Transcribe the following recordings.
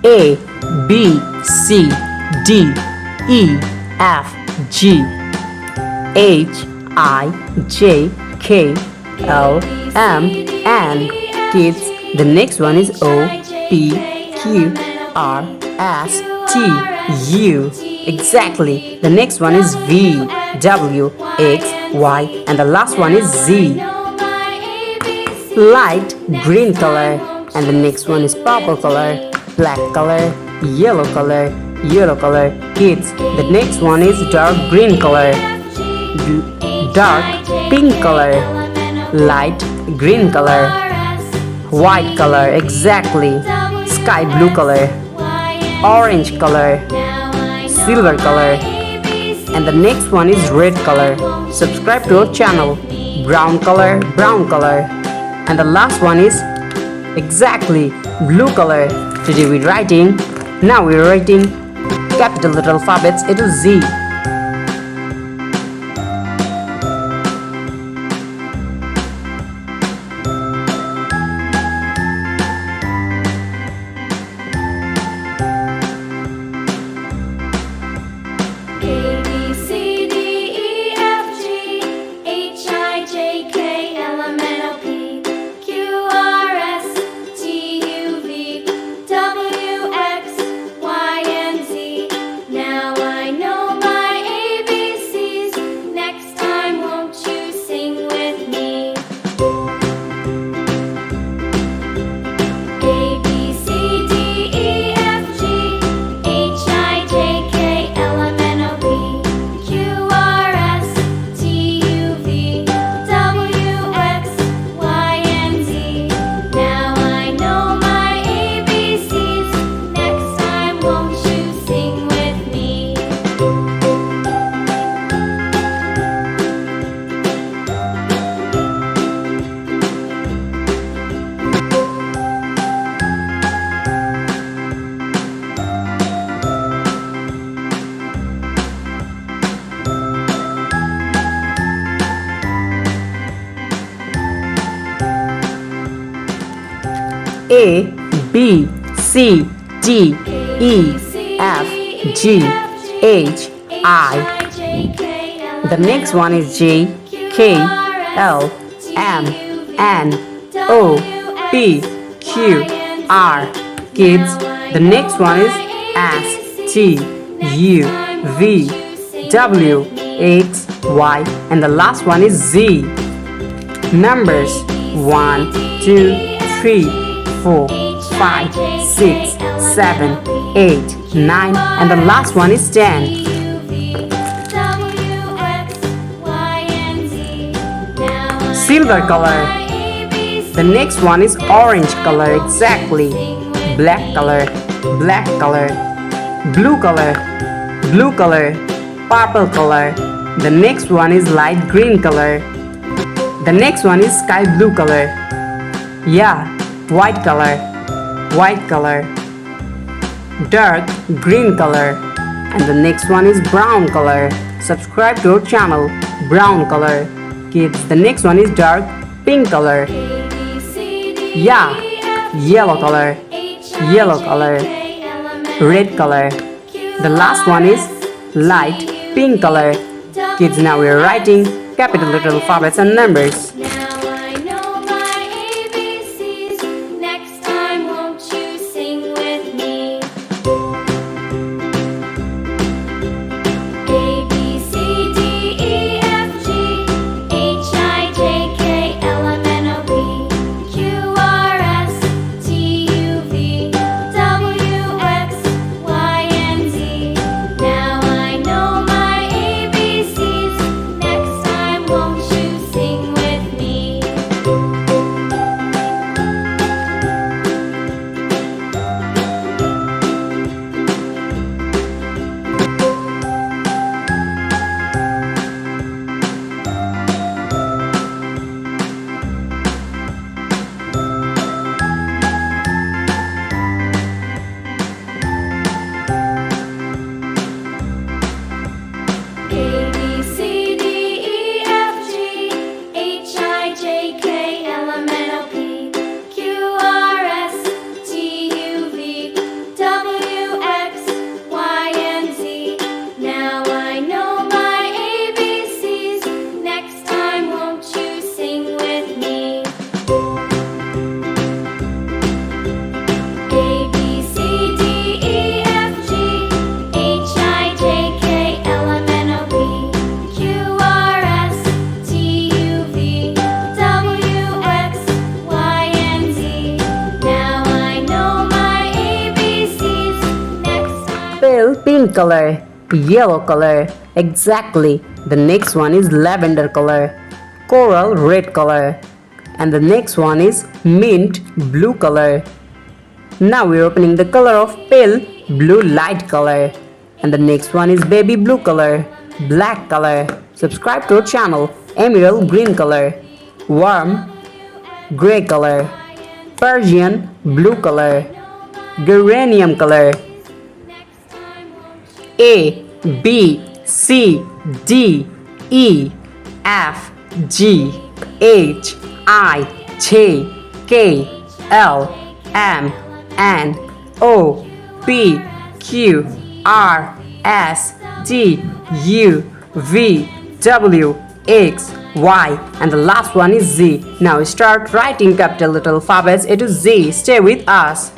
A, B, C, D, E, F, G, H, I, J, K, L, M, N. Kids, the next one is O, P, Q, R, S, T, U. Exactly. The next one is V, W, X, Y, and the last one is Z. Light green color, and the next one is purple color, black color, yellow color, yellow color. Kids, the next one is dark green color, dark pink color, light green color, white color, exactly, sky blue color, orange color, silver color, and the next one is red color. Subscribe to our channel. Brown color, and the last one is exactly blue color. Today we're writing, now we're writing capital letter alphabets A to Z. A, B, C, D, E, F, G, H, I. The next one is J, K, L, M, N, O, P, Q, R. Kids, the next one is S, T, U, V, W, X, Y, and the last one is Z. Numbers 1, 2, 3, 4, 5, 6, 7, 8, 9, and the last one is 10. Silver color. The next one is orange color, exactly. Black color, blue color, purple color. The next one is light green color. The next one is sky blue color. Yeah, white color, dark green color, and the next one is brown color. Subscribe to our channel. Brown color. Kids, the next one is dark pink color. Yeah, yellow color, red color. The last one is light pink color. Kids, now we are writing capital letter alphabets and numbers. Sing with pink color, yellow color. Exactly. The next one is lavender color, coral red color, and the next one is mint blue color. Now we're opening the color of pale blue light color, and the next one is baby blue color, black color. Subscribe to our channel. Emerald green color, warm gray color, Persian blue color, geranium color. A, B, C, D, E, F, G, H, I, J, K, L, M, N, O, P, Q, R, S, T, U, V, W, X, Y, and the last one is Z. Now start writing capital letter alphabets A to Z. Stay with us.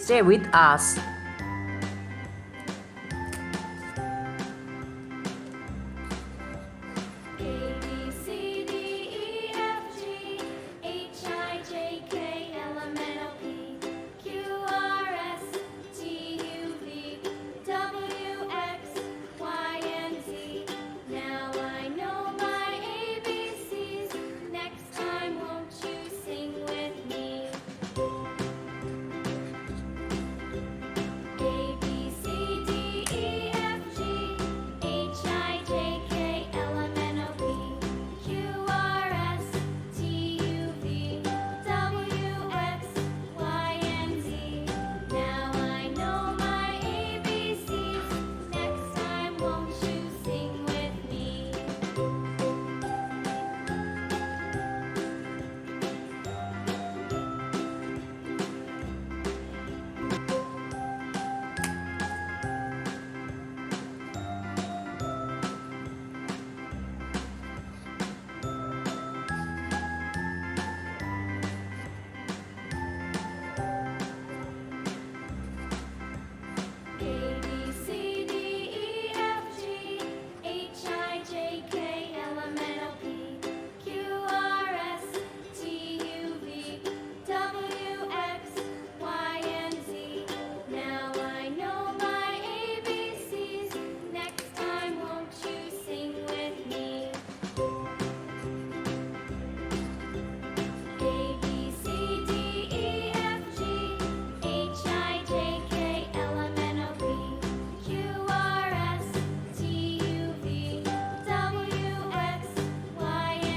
Stay with us.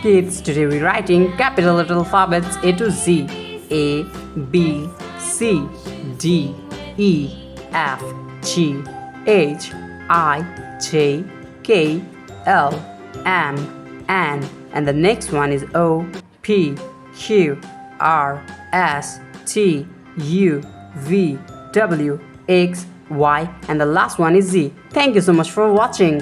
Kids, today we're writing capital letter alphabets A to Z. A, B, C, D, E, F, G, H, I, J, K, L, M, N, and the next one is O, P, Q, R, S, T, U, V, W, X, Y, and the last one is Z. Thank you so much for watching.